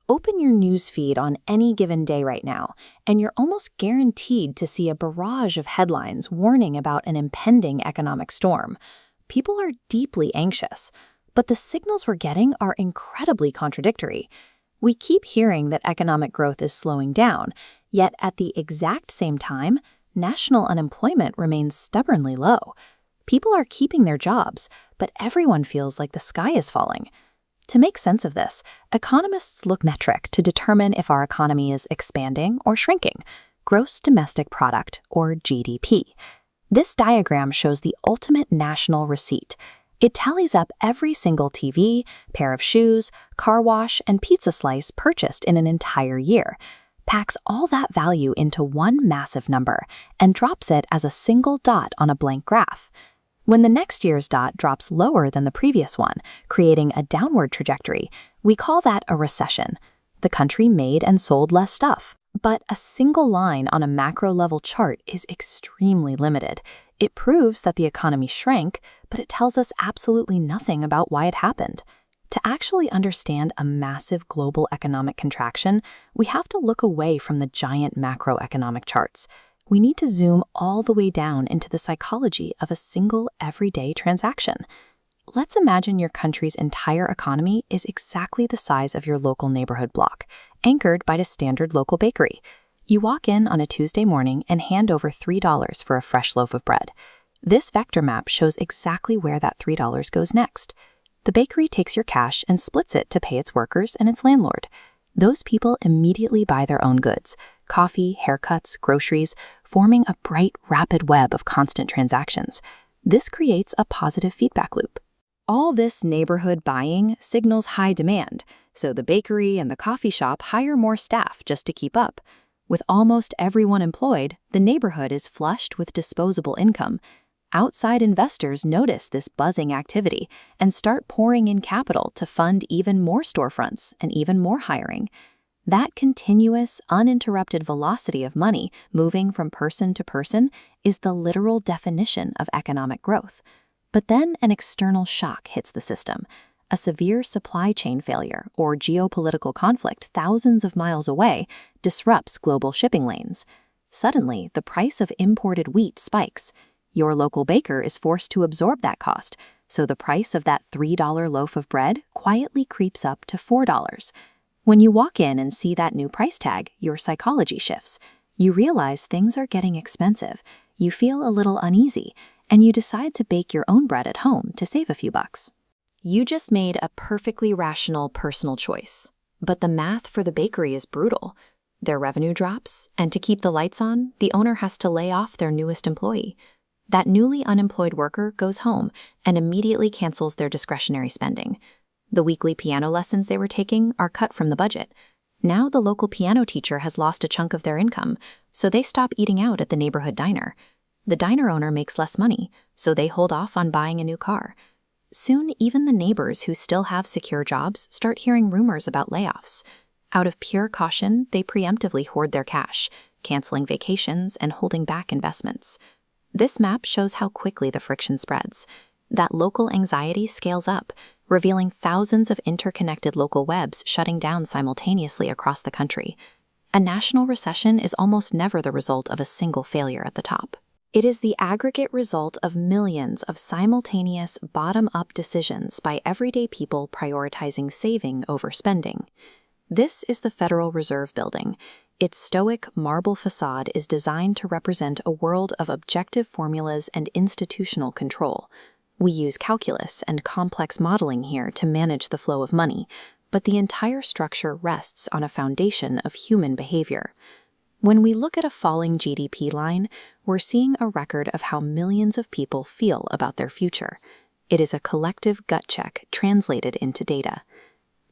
Open your news feed on any given day right now, and you're almost guaranteed to see a barrage of headlines warning about an impending economic storm. People are deeply anxious, but the signals we're getting are incredibly contradictory. We keep hearing that economic growth is slowing down, yet at the exact same time, national unemployment remains stubbornly low. People are keeping their jobs, but everyone feels like the sky is falling. To make sense of this, economists look at a metric to determine if our economy is expanding or shrinking, gross domestic product, or GDP. This diagram shows the ultimate national receipt. It tallies up every single TV, pair of shoes, car wash, and pizza slice purchased in an entire year, packs all that value into one massive number, and drops it as a single dot on a blank graph. When the next year's dot drops lower than the previous one, creating a downward trajectory, we call that a recession. The country made and sold less stuff. But a single line on a macro-level chart is extremely limited. It proves that the economy shrank, but it tells us absolutely nothing about why it happened. To actually understand a massive global economic contraction, we have to look away from the giant macroeconomic charts. We need to zoom all the way down into the psychology of a single everyday transaction. Let's imagine your country's entire economy is exactly the size of your local neighborhood block, anchored by a standard local bakery. You walk in on a Tuesday morning and hand over $3 for a fresh loaf of bread. This vector map shows exactly where that $3 goes next. The bakery takes your cash and splits it to pay its workers and its landlord. Those people immediately buy their own goods, coffee, haircuts, groceries, forming a bright, rapid web of constant transactions. This creates a positive feedback loop. All this neighborhood buying signals high demand, so the bakery and the coffee shop hire more staff just to keep up. With almost everyone employed, the neighborhood is flushed with disposable income. Outside investors notice this buzzing activity and start pouring in capital to fund even more storefronts and even more hiring. That continuous, uninterrupted velocity of money moving from person to person is the literal definition of economic growth. But then an external shock hits the system. A severe supply chain failure or geopolitical conflict thousands of miles away disrupts global shipping lanes. Suddenly, the price of imported wheat spikes. Your local baker is forced to absorb that cost, so the price of that $3 loaf of bread quietly creeps up to $4. When you walk in and see that new price tag, your psychology shifts. You realize things are getting expensive, you feel a little uneasy, and you decide to bake your own bread at home to save a few bucks. You just made a perfectly rational personal choice. But the math for the bakery is brutal. Their revenue drops, and to keep the lights on, the owner has to lay off their newest employee. That newly unemployed worker goes home and immediately cancels their discretionary spending. The weekly piano lessons they were taking are cut from the budget. Now the local piano teacher has lost a chunk of their income, so they stop eating out at the neighborhood diner. The diner owner makes less money, so they hold off on buying a new car. Soon, even the neighbors who still have secure jobs start hearing rumors about layoffs. Out of pure caution, they preemptively hoard their cash, canceling vacations and holding back investments. This map shows how quickly the friction spreads. That local anxiety scales up, revealing thousands of interconnected local webs shutting down simultaneously across the country. A national recession is almost never the result of a single failure at the top. It is the aggregate result of millions of simultaneous bottom-up decisions by everyday people prioritizing saving over spending. This is the Federal Reserve Building. Its stoic marble facade is designed to represent a world of objective formulas and institutional control. We use calculus and complex modeling here to manage the flow of money, but the entire structure rests on a foundation of human behavior. When we look at a falling GDP line, we're seeing a record of how millions of people feel about their future. It is a collective gut check translated into data.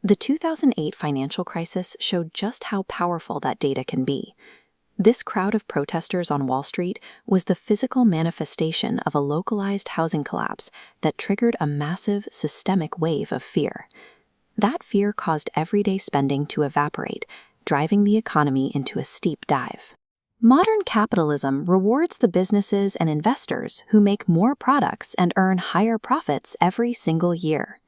The 2008 financial crisis showed just how powerful that data can be. This crowd of protesters on Wall Street was the physical manifestation of a localized housing collapse that triggered a massive systemic wave of fear. That fear caused everyday spending to evaporate, driving the economy into a steep dive. Modern capitalism rewards the businesses and investors who make more products and earn higher profits every single year.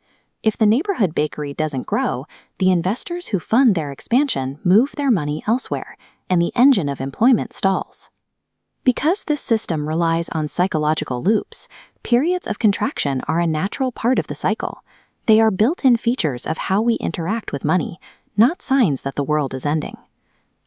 If the neighborhood bakery doesn't grow, the investors who fund their expansion move their money elsewhere, and the engine of employment stalls. Because this system relies on psychological loops, periods of contraction are a natural part of the cycle. They are built-in features of how we interact with money, not signs that the world is ending.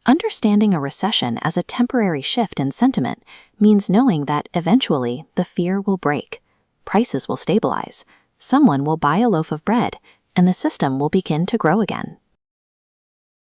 Understanding a recession as a temporary shift in sentiment means knowing that eventually the fear will break, prices will stabilize, someone will buy a loaf of bread, and the system will begin to grow again.